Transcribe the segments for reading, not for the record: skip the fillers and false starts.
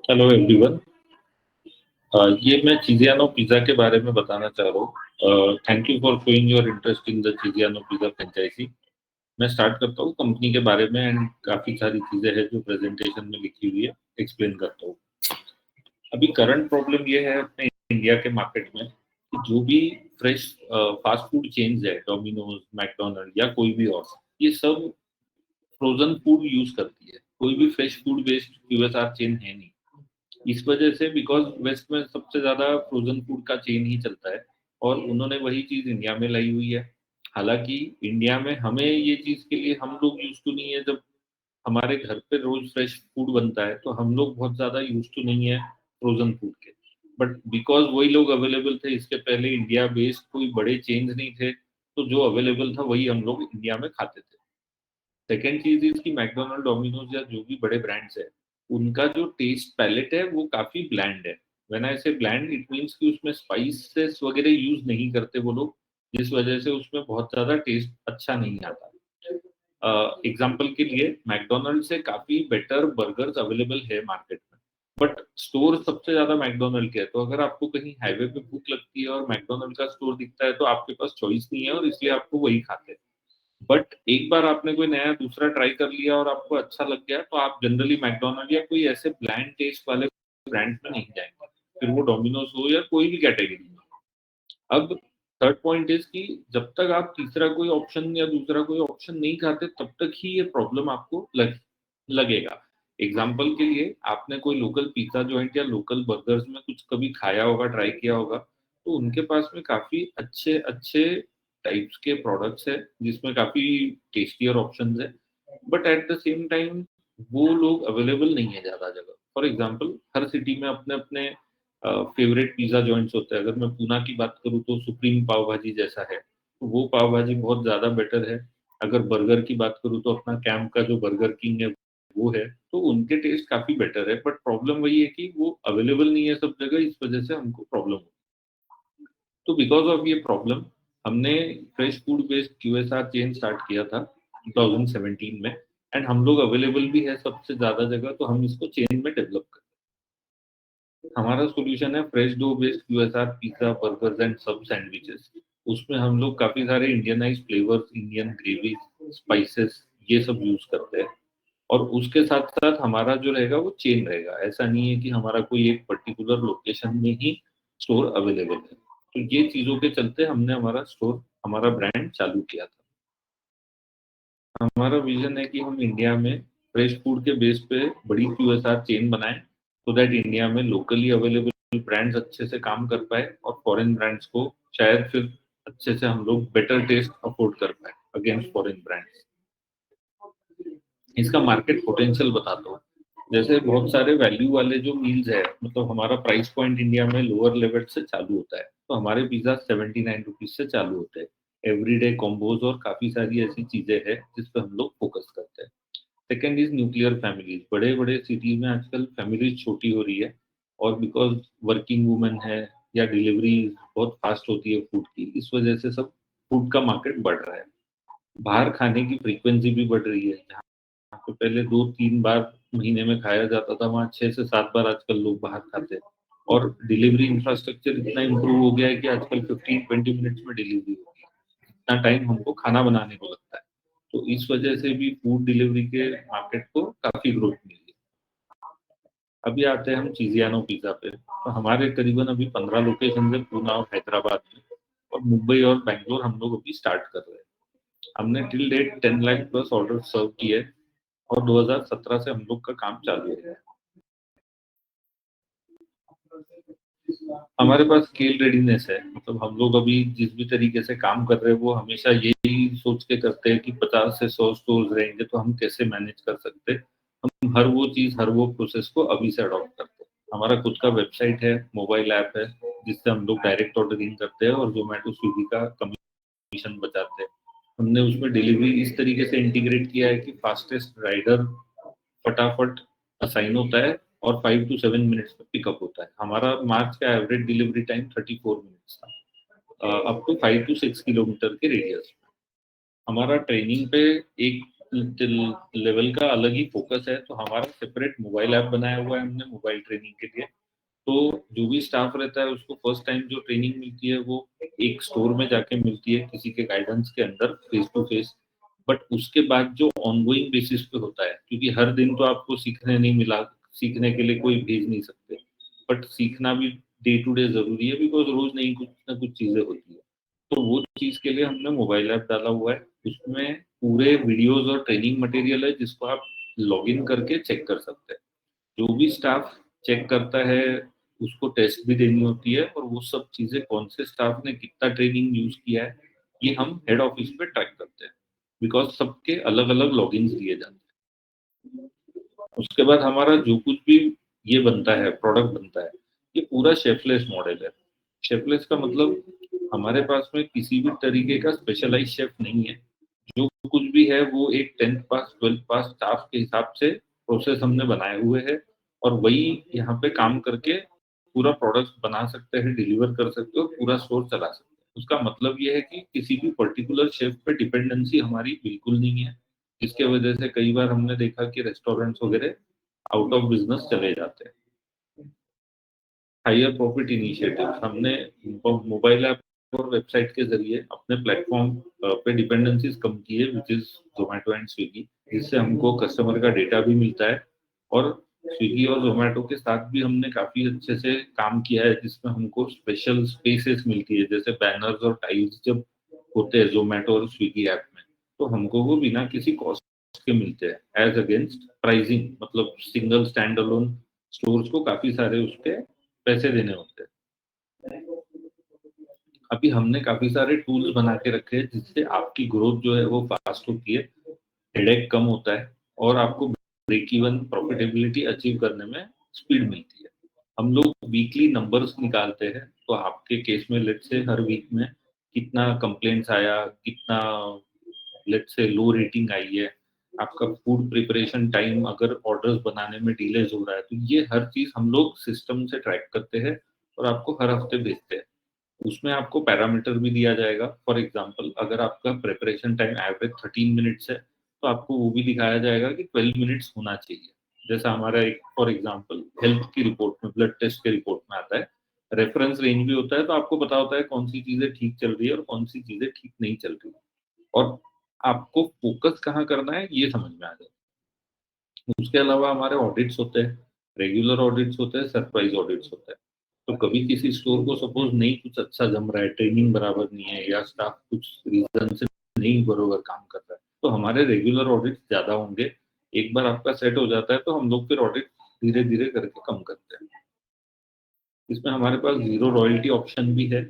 Hello everyone. ये मैं चिज़ियानो pizza के बारे में बताना चाह रहा हूँ। Thank you for showing your interest in the Chiziano pizza franchise. मैं स्टार्ट करता हूँ कंपनी के बारे में एंड काफ़ी सारी चीज़ें हैं जो प्रेजेंटेशन में लिखी हुई है, एक्सप्लेन करता हूँ। अभी करंट प्रॉब्लम ये है अपने इंडिया के मार्केट में कि जो भी फ्रेश फास्ट फूड चेन्स है, डोमिनोज, मैकडोनल्ड या कोई भी और, ये सब फ्रोजन फूड यूज़ करती है। कोई भी fresh food based QSR chain है नहीं। इस वजह से बिकॉज़ वेस्ट में सबसे ज़्यादा फ्रोज़न फूड का चेन ही चलता है और उन्होंने वही चीज़ इंडिया में लाई हुई है। हालाँकि इंडिया में हमें ये चीज़ के लिए हम लोग यूज़्ड टू नहीं है, जब हमारे घर पे रोज़ फ्रेश फूड बनता है, तो हम लोग बहुत ज़्यादा यूज़्ड टू नहीं है फ्रोज़न फूड के। बट बिकॉज़ वही लोग अवेलेबल थे, इसके पहले इंडिया बेस्ड कोई बड़े चेन्स नहीं थे, तो जो अवेलेबल था वही हम लोग इंडिया में खाते थे। सेकंड चीज़ इज़ कि मैकडॉनल्ड, डोमिनोज़ या जो भी बड़े ब्रांड्स हैं, उनका जो टेस्ट पैलेट है वो काफ़ी ब्लैंड है। व्हेन आई से ब्लैंड इट मीन्स कि उसमें स्पाइसेस वगैरह यूज़ नहीं करते वो लोग, जिस वजह से उसमें बहुत ज़्यादा टेस्ट अच्छा नहीं आता। एग्ज़ाम्पल के लिए मैकडॉनल्ड से काफ़ी बेटर बर्गर्स अवेलेबल है मार्केट में, बट स्टोर सबसे ज़्यादा मैकडॉनल्ड के है। तो अगर आपको कहीं हाईवे पे भूख लगती है और मैकडॉनल्ड का स्टोर दिखता है, तो आपके पास चॉइस नहीं है और इसलिए आपको वही खाते हैं। बट एक बार आपने कोई नया दूसरा ट्राई कर लिया और आपको अच्छा लग गया, तो आप जनरली मैकडॉनल्ड या कोई ऐसे ब्लैंड टेस्ट वाले ब्रांड में नहीं जाएँगे। फिर वो डोमिनोज़ हो या कोई भी कैटेगरी में। अब थर्ड पॉइंट इज़ कि जब तक आप तीसरा कोई ऑप्शन या दूसरा कोई ऑप्शन नहीं खाते, तब तक ही ये प्रॉब्लम आपको लगेगा। एग्ज़ाम्पल के लिए आपने कोई लोकल पिज़्ज़ा जॉइंट या लोकल बर्गर्स में कुछ कभी खाया होगा, ट्राई किया होगा, तो उनके पास में काफ़ी अच्छे-अच्छे टाइप्स के प्रोडक्ट्स हैं, जिसमें काफ़ी टेस्टियर ऑप्शंस हैं। But at the same time वो लोग अवेलेबल नहीं है ज़्यादा जगह। फॉर एग्ज़ाम्पल हर सिटी में अपने-अपने फेवरेट पिज़्ज़ा जॉइंट्स होते हैं। अगर मैं पूना की बात करूँ तो सुप्रीम पाव भाजी जैसा है, तो वो पाव भाजी बहुत ज़्यादा बेटर है। अगर बर्गर की बात करूँ तो अपना कैंप का जो बर्गर किंग है, वो है, तो उनके टेस्ट काफ़ी बेटर है। बट प्रॉब्लम वही है कि वो अवेलेबल नहीं है सब जगह, इस वजह से हमको प्रॉब्लम हो। तो बिकॉज़ ऑफ ये प्रॉब्लम हमने fresh food based QSR chain start किया था 2017 में एंड हम लोग अवेलेबल भी है सबसे ज़्यादा जगह, तो हम इसको चेन में डेवलप कर। हमारा सॉल्यूशन है fresh dough based QSR pizza, burgers and sub sandwiches. उसमें हम लोग काफ़ी सारे Indianised flavours, Indian gravy, spices ये सब यूज़ करते हैं और उसके साथ-साथ हमारा जो रहेगा वो चेन रहेगा। ऐसा नहीं है कि हमारा कोई एक पर्टिकुलर लोकेशन में ही स्टोर अवेलेबल है। तो ये चीज़ों के चलते हमने हमारा स्टोर, हमारा ब्रांड चालू किया था। हमारा विज़न है कि हम इंडिया में फ्रेश फूड के बेस पे बड़ी क्यूएसआर चेन बनाएँ, सो दैट इंडिया में लोकली अवेलेबल ब्रांड्स अच्छे से काम कर पाएँ और फॉरेन ब्रांड्स को शायद फिर अच्छे से हम लोग बेटर टेस्ट अफोर्ड कर पाएँ अगेंस्ट फॉरेन ब्रांड्स। इसका मार्केट पोटेंशियल बताता हूँ। जैसे बहुत सारे वैल्यू वाले जो मील्स है, मतलब हमारा प्राइस पॉइंट इंडिया में लोअर लेवल से चालू होता है। तो हमारे पिज़्ज़ा 79 रुपीज़ से चालू होते हैं। एवरीडे कॉम्बोज और काफ़ी सारी ऐसी चीज़ें हैं जिस पे हम लोग फोकस करते हैं। Second is nuclear families. बड़े-बड़े सिटी में आजकल फैमिलीज़ छोटी हो रही है और बिकॉज़ वर्किंग वुमन है या डिलीवरी बहुत फास्ट होती है फूड की, इस वजह से सब फूड का मार्केट बढ़ रहा है। बाहर खाने की फ्रीक्वेंसी भी बढ़ रही है। तो पहले 2-3 बार महीने में खाया जाता था, वहाँ 6 से 7 बार आजकल लोग बाहर खाते हैं। और डिलीवरी इंफ्रास्ट्रक्चर इतना इम्प्रूव हो गया है कि आजकल 15-20 मिनट्स में डिलीवरी होती है। इतना टाइम हमको खाना बनाने को लगता है। तो इस वजह से भी फूड डिलीवरी के मार्केट को काफ़ी ग्रोथ मिली है। अभी आते हैं हम चिज़ियानो पिज़्ज़ा पे। तो हमारे करीबन अभी 15 लोकेशंस हैं पूना और हैदराबाद में, और मुंबई और बैंगलोर हम लोग अभी स्टार्ट कर रहे हैं। हमने till date 10 lakh plus order serve किए और 2017 से हम लोग का काम चालू है। हमारे पास स्केल रेडीनेस है, मतलब हम लोग अभी जिस भी तरीके से काम कर रहे हैं वो हमेशा यही सोच के करते हैं कि 50 से 100 स्टोर्स रहेंगे तो हम कैसे मैनेज कर सकते हैं। हम हर वो चीज़, हर वो प्रोसेस को अभी से अडॉप्ट करते हैं। हमारा खुद का वेबसाइट है, मोबाइल ऐप है, जिससे हम लोग डायरेक्ट ऑर्डरिंग करते हैं और ज़ोमैटो, स्विगी का कमीशन बचाते हैं। हमने उसमें डिलीवरी इस तरीके से इंटीग्रेट किया है कि फास्टेस्ट राइडर फटाफट असाइन होता है और 5 टू 7 मिनट्स में पिकअप होता है। हमारा मार्च का एवरेज डिलीवरी टाइम 34 मिनट्स था, अप टू 5 टू 6 किलोमीटर के रेडियस में। हमारा ट्रेनिंग पे एक लेवल का अलग ही फोकस है। तो हमारा सेपरेट मोबाइल ऐप बनाया हुआ है हमने मोबाइल ट्रेनिंग के लिए। तो जो भी स्टाफ रहता है उसको फर्स्ट टाइम जो ट्रेनिंग मिलती है वो एक स्टोर में जाके मिलती है किसी के गाइडेंस के अंदर फेस टू फेस। बट उसके बाद जो ऑनगोइंग बेसिस पे होता है, क्योंकि हर दिन तो आपको सीखने नहीं मिला, सीखने के लिए कोई भेज नहीं सकते, बट सीखना भी डे टू डे जरूरी है, बिकॉज रोज नई कुछ ना कुछ चीजें होती है। तो वो चीज के लिए हमने मोबाइल ऐप डाला हुआ है। उसमें पूरे वीडियोस और ट्रेनिंग मटेरियल है जिसको आप लॉग इन करके चेक कर सकते हैं। जो भी स्टाफ चेक करता है उसको टेस्ट भी देनी होती है, और वो सब चीजें कौन से स्टाफ ने कितना ट्रेनिंग यूज किया है ये हम हेड ऑफिस पे ट्रैक करते हैं, बिकॉज सबके अलग अलग लॉगिन्स दिए जाते हैं। उसके बाद हमारा जो कुछ भी ये बनता है, प्रोडक्ट बनता है, ये पूरा शेफलेस मॉडल है। शेफलेस का मतलब हमारे पास में किसी भी तरीके का स्पेशलाइज शेफ नहीं है। जो कुछ भी है वो एक 10th पास 12th पास स्टाफ के हिसाब से प्रोसेस हमने बनाए हुए हैं, और वही यहाँ पे काम करके पूरा प्रोडक्ट बना सकते हैं, डिलीवर कर सकते हो, पूरा स्टोर चला सकते हैं। उसका मतलब ये है कि किसी भी पर्टिकुलर शेफ पे डिपेंडेंसी हमारी बिल्कुल नहीं है, जिसके वजह से कई बार हमने देखा कि रेस्टोरेंट्स वगैरह आउट ऑफ बिजनेस चले जाते हैं। हायर प्रॉफिट इनिशिएटिव हमने मोबाइल ऐप और वेबसाइट के जरिए अपने प्लेटफॉर्म पे डिपेंडेंसीज कम की है, which is Zomato and Swiggy, जिससे हमको कस्टमर का डेटा भी मिलता है। और स्विगी और जोमेटो के साथ भी हमने काफी अच्छे से काम किया है, जिसमें हमको स्पेशल स्पेसेस मिलती है, जैसे बैनर्स और टाइल्स जब होते हैं जोमेटो और स्विगी ऐप में, तो हमको वो बिना किसी कॉस्ट के मिलते हैं एज अगेंस्ट प्राइसिंग। मतलब सिंगल स्टैंड अलोन स्टोर्स को काफी सारे उसके पैसे देने होते हैं। अभी हमने काफी सारे टूल्स बना के रखे हैं जिससे आपकी ग्रोथ जो है वो फास्ट होती है, हेडेक कम होता है, और आपको ब्रेक इवन प्रॉफिटेबिलिटी अचीव करने में स्पीड मिलती है। हम लोग वीकली नंबर्स निकालते हैं, तो आपके केस में लेट से हर वीक में कितना कंप्लेंट्स आया, कितना लेट से लो रेटिंग आई है, आपका फूड प्रिपरेशन टाइम अगर ऑर्डर्स बनाने में डिलेज हो रहा है, तो ये हर चीज हम लोग सिस्टम से ट्रैक करते हैं और आपको हर हफ्ते भेजते हैं। उसमें आपको पैरामीटर भी दिया जाएगा। फॉर एग्जांपल अगर आपका प्रिपरेशन टाइम एवरेज 13 मिनट्स है, तो आपको वो भी दिखाया जाएगा कि 12 मिनट्स होना चाहिए। जैसा हमारा एक फॉर एग्जांपल हेल्थ की रिपोर्ट में, ब्लड टेस्ट के रिपोर्ट में आता है, रेफरेंस रेंज भी होता है, तो आपको पता होता है कौन सी चीजें ठीक चल रही है और कौन सी चीजें ठीक नहीं चल रही है, और आपको फोकस कहाँ करना है ये समझ में आ जाए। उसके अलावा हमारे ऑडिट्स होते हैं, रेगुलर ऑडिट्स होते हैं, सरप्राइज ऑडिट्स होते हैं। तो कभी किसी स्टोर को सपोज नहीं कुछ अच्छा जम रहा है, ट्रेनिंग बराबर नहीं है, या स्टाफ कुछ रीजन से नहीं बरोबर काम कर रहा है, तो हमारे रेगुलर ऑडिट ज्यादा होंगे। एक बार आपका सेट हो जाता है तो हम लोग फिर ऑडिट धीरे धीरे करके कम करते हैं। इसमें हमारे पास जीरो रॉयल्टी ऑप्शन भी है।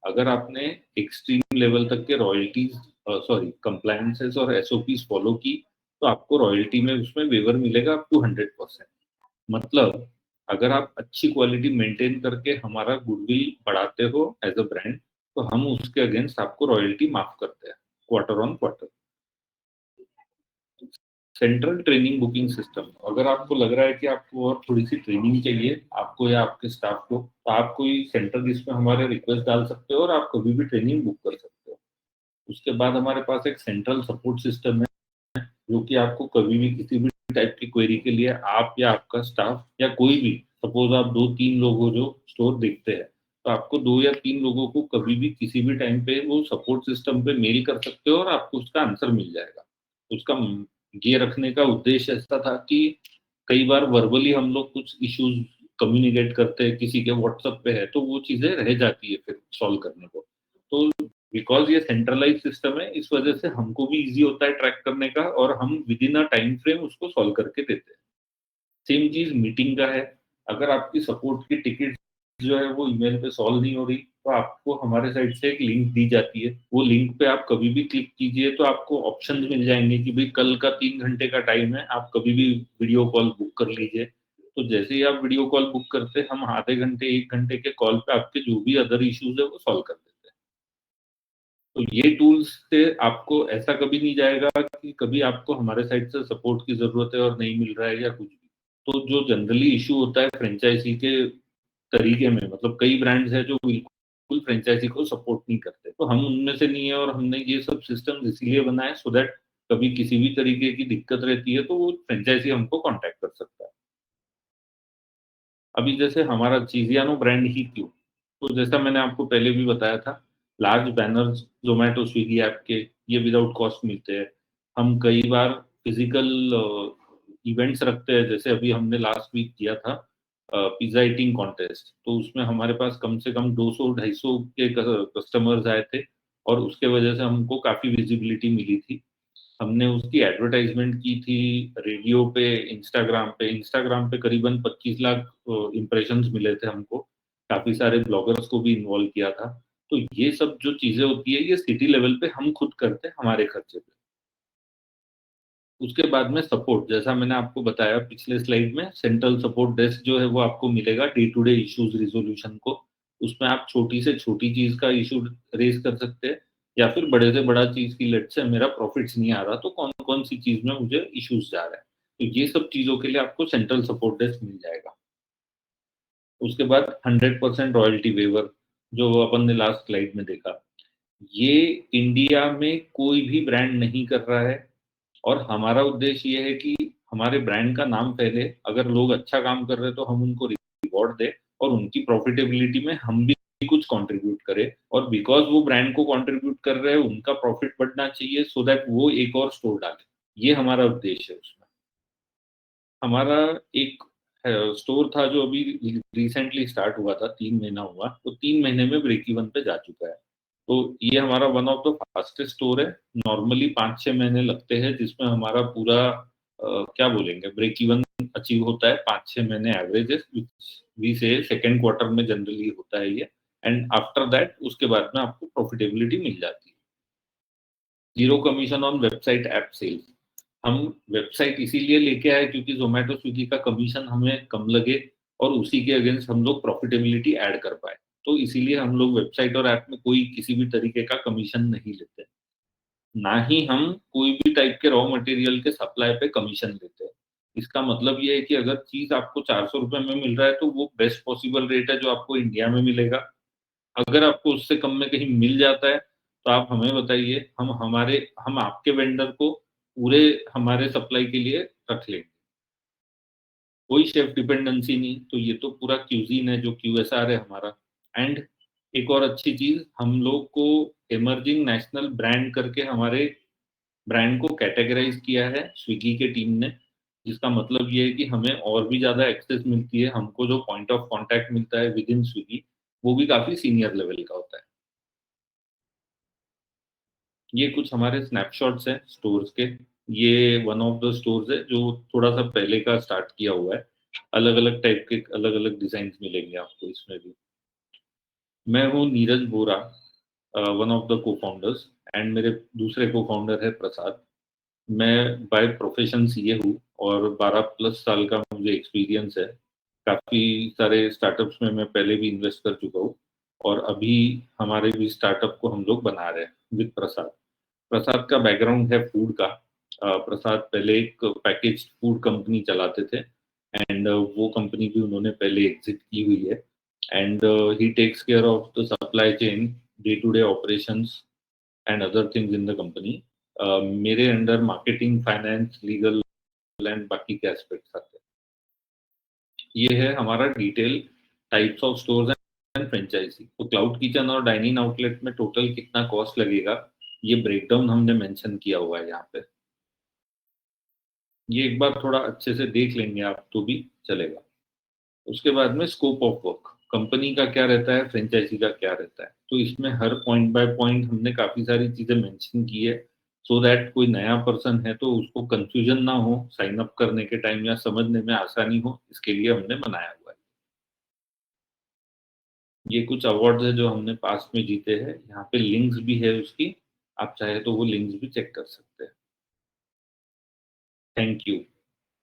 अगर आपने एक्सट्रीम लेवल तक के रॉयल्टीज सॉरी कंप्लायंसेस और एसओपीज फॉलो की, तो आपको रॉयल्टी में उसमें वेवर मिलेगा अप टू 100%। मतलब अगर आप अच्छी क्वालिटी मेंटेन करके हमारा गुडविल बढ़ाते हो एज अ ब्रांड, तो हम उसके अगेंस्ट आपको रॉयल्टी माफ करते हैं quarter on quarter. Central training booking system, अगर आपको लग रहा है कि आपको और थोड़ी सी ट्रेनिंग चाहिए आपको या आपके स्टाफ को, तो आप कोई सेंटर जिसमें हमारे रिक्वेस्ट डाल सकते हो और आप कभी भी ट्रेनिंग बुक कर सकते हो। उसके बाद हमारे पास एक सेंट्रल सपोर्ट सिस्टम है, जो कि आपको कभी भी किसी भी टाइप की क्वेरी के लिए आप या आपका स्टाफ या कोई भी, सपोज आप 2-3 लोग हो जो स्टोर देखते हैं, तो आपको 2 या 3 लोगों को कभी भी किसी भी टाइम पे वो सपोर्ट सिस्टम पे मेल कर सकते हो और आपको उसका आंसर मिल जाएगा। उसका ये रखने का उद्देश्य ऐसा था कि कई बार वर्बली हम लोग कुछ इश्यूज कम्युनिकेट करते हैं, किसी के व्हाट्सएप पे है, तो वो चीजें रह जाती है फिर सॉल्व करने को। तो बिकॉज ये सेंट्रलाइज सिस्टम है, इस वजह से हमको भी इजी होता है ट्रैक करने का, और हम with in a time frame उसको सॉल्व करके देते हैं। सेम चीज मीटिंग का है। अगर आपकी सपोर्ट की टिकट जो है वो ईमेल पे सॉल्व नहीं हो रही, तो आपको हमारे साइड से एक लिंक दी जाती है, वो लिंक पे आप कभी भी क्लिक कीजिए तो आपको ऑप्शन मिल जाएंगे कि भाई कल का 3 घंटे का टाइम है, आप कभी भी वीडियो कॉल बुक कर लीजिए। तो जैसे ही आप वीडियो कॉल बुक करते हैं, हम आधे घंटे 1 घंटे के कॉल पे आपके जो भी अदर इश्यूज है वो सॉल्व कर देते हैं। तो ये टूल्स से आपको ऐसा कभी नहीं जाएगा कि कभी आपको हमारे साइड से सपोर्ट की जरूरत है और नहीं मिल रहा है या कुछ भी। तो जो जनरली इशू होता है फ्रेंचाइजी के तरीके में, मतलब कई ब्रांड्स हैं जो बिल्कुल फ्रेंचाइजी को सपोर्ट नहीं करते, तो हम उनमें से नहीं है, और हमने ये सब सिस्टम इसीलिए बनाए सो दैट कभी किसी भी तरीके की दिक्कत रहती है तो वो फ्रेंचाइजी हमको कांटेक्ट कर सकता है। अभी जैसे हमारा चीज़ियानो ब्रांड ही क्यों? तो जैसा मैंने आपको पहले भी बताया था, large banners Zomato, Swiggy app के ये विदाउट कॉस्ट मिलते हैं। हम कई बार फिज़िकल इवेंट्स रखते हैं, जैसे अभी हमने लास्ट वीक किया था पिज़्ज़ा ईटिंग कॉन्टेस्ट। तो उसमें हमारे पास कम से कम 200-250 के कस्टमर्स आए थे और उसके वजह से हमको काफ़ी विजिबिलिटी मिली थी। हमने उसकी एडवर्टाइज़मेंट की थी रेडियो पे, इंस्टाग्राम पे करीबन 25 लाख इम्प्रेशंस मिले थे हमको। काफ़ी सारे ब्लॉगर्स को भी इन्वॉल्व किया था। तो ये सब जो चीज़ें होती है, ये सिटी लेवल पे हम खुद करते हैं हमारे खर्चे पे। उसके बाद में सपोर्ट, जैसा मैंने आपको बताया पिछले स्लाइड में, सेंट्रल सपोर्ट डेस्क जो है वो आपको मिलेगा day to day issues resolution को। उसमें आप छोटी से छोटी चीज़ का इश्यू रेज़ कर सकते हैं या फिर बड़े से बड़ा चीज़ की, लेट्स से मेरा प्रॉफिट्स नहीं आ रहा तो कौन-कौन सी चीज़ में मुझे इश्यूज़ जा रहा है। तो ये सब चीज़ों के लिए आपको सेंट्रल सपोर्ट डेस्क मिल जाएगा। उसके बाद 100% रॉयल्टी वेवर, जो अपन ने लास्ट स्लाइड में देखा। ये इंडिया में कोई भी ब्रांड नहीं कर रहा है और हमारा उद्देश्य ये है कि हमारे ब्रांड का नाम फैले। अगर लोग अच्छा काम कर रहे हैं तो हम उनको रिवॉर्ड दें और उनकी प्रॉफिटेबिलिटी में हम भी कुछ कंट्रीब्यूट करें, और बिकॉज़ वो ब्रांड को कंट्रीब्यूट कर रहे हैं, उनका प्रॉफिट बढ़ना चाहिए सो दैट वो एक और स्टोर डालें। ये हमारा उद्देश्य है उसमें। हमारा एक स्टोर था जो अभी रिसेंटली स्टार्ट हुआ था, 3 महीना हुआ, तो 3 महीने में ब्रेक इवन पे जा चुका है। तो ये हमारा one of the fastest store है। नॉर्मली 5-6 महीने लगते हैं जिसमें हमारा पूरा क्या बोलेंगे, ब्रेक इवन अचीव होता है। 5-6 महीने एवरेज है, व्हिच वी से सेकंड क्वार्टर में जनरली होता है ये, एंड आफ्टर दैट उसके बाद में आपको प्रॉफिटेबिलिटी मिल जाती है। Zero commission on website app sales. हम वेबसाइट इसीलिए लेके आए क्योंकि ज़ोमैटो, स्विगी का कमीशन हमें कम लगे और उसी के अगेंस्ट हम लोग प्रॉफिटेबिलिटी ऐड कर पाएँ। तो इसीलिए हम लोग वेबसाइट और ऐप में कोई किसी भी तरीके का कमीशन नहीं लेते। ना ही हम कोई भी टाइप के रॉ मटेरियल के सप्लाई पे कमीशन लेते हैं। इसका मतलब ये है कि अगर चीज़ आपको ₹400 में मिल रहा है तो वो बेस्ट पॉसिबल रेट है जो आपको इंडिया में मिलेगा। अगर आपको उससे कम में कहीं मिल जाता है, तो आप हमें बताइए, हम आपके वेंडर को पूरे हमारे सप्लाई के लिए रख लेंगे। कोई शेफ डिपेंडेंसी नहीं, तो ये तो पूरा क्यूज़ीन है जो क्यूएसआर है हमारा। एंड एक और अच्छी चीज़, हम लोग को इमर्जिंग नेशनल ब्रांड करके हमारे ब्रांड को कैटेगराइज़ किया है स्विगी के टीम ने, जिसका मतलब ये है कि हमें और भी ज़्यादा एक्सेस मिलती है। हमको जो पॉइंट ऑफ कॉन्टैक्ट मिलता है विदिन स्विगी, वो भी काफ़ी सीनियर लेवल का होता है। ये कुछ हमारे स्नैपशॉट्स हैं स्टोर्स के। ये वन ऑफ द स्टोर्स है जो थोड़ा-सा पहले का स्टार्ट किया हुआ है। अलग-अलग टाइप के अलग-अलग डिज़ाइन्स मिलेंगे आपको इसमें भी। मैं हूँ नीरज बोरा, one of the co-founders, and मेरे दूसरे को-फाउंडर है प्रसाद। मैं बाय प्रोफ़ेशन सीए हूँ और 12 प्लस साल का मुझे एक्सपीरियंस है। काफ़ी सारे स्टार्टअप्स में मैं पहले भी इन्वेस्ट कर चुका हूँ और अभी हमारे भी स्टार्टअप को हम लोग बना रहे हैं विद प्रसाद। प्रसाद का बैकग्राउंड है फूड का। प्रसाद पहले एक पैकेज्ड फूड कंपनी चलाते थे एंड वो कंपनी भी उन्होंने पहले एग्ज़िट की हुई है, and he takes care of the supply chain, day to day operations and other things in the company. मेरे under marketing, finance, legal and बाकी के एस्पेक्ट्स आते हैं। ये है हमारा detail types of stores and franchise. तो क्लाउड किचन और डाइनिंग आउटलेट में टोटल कितना कॉस्ट लगेगा, ये ब्रेकडाउन हमने मेंशन किया हुआ है यहाँ पे। ये एक बार थोड़ा अच्छे से देख लेंगे आप तो भी चलेगा। उसके बाद में स्कोप ऑफ वर्क, कंपनी का क्या रहता है, फ्रेंचाइजी का क्या रहता है। तो इसमें हर पॉइंट बाय पॉइंट हमने काफ़ी सारी चीज़ें मेंशन की है, सो दैट कोई नया पर्सन है तो उसको कन्फ्यूजन ना हो साइन अप करने के टाइम या समझने में आसानी हो, इसके लिए हमने बनाया हुआ है। ये कुछ अवार्ड्स हैं जो हमने पास्ट में जीते हैं, यहाँ पे लिंक्स भी है उसकी, आप चाहे तो वो लिंक्स भी चेक कर सकते हैं। Thank you.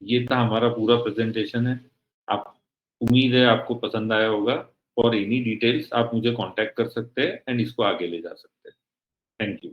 ये था हमारा पूरा प्रेज़ेंटेशन है। आप उम्मीद है आपको पसंद आया होगा। फॉर एनी डिटेल्स आप मुझे कॉन्टैक्ट कर सकते हैं एंड इसको आगे ले जा सकते हैं। Thank you.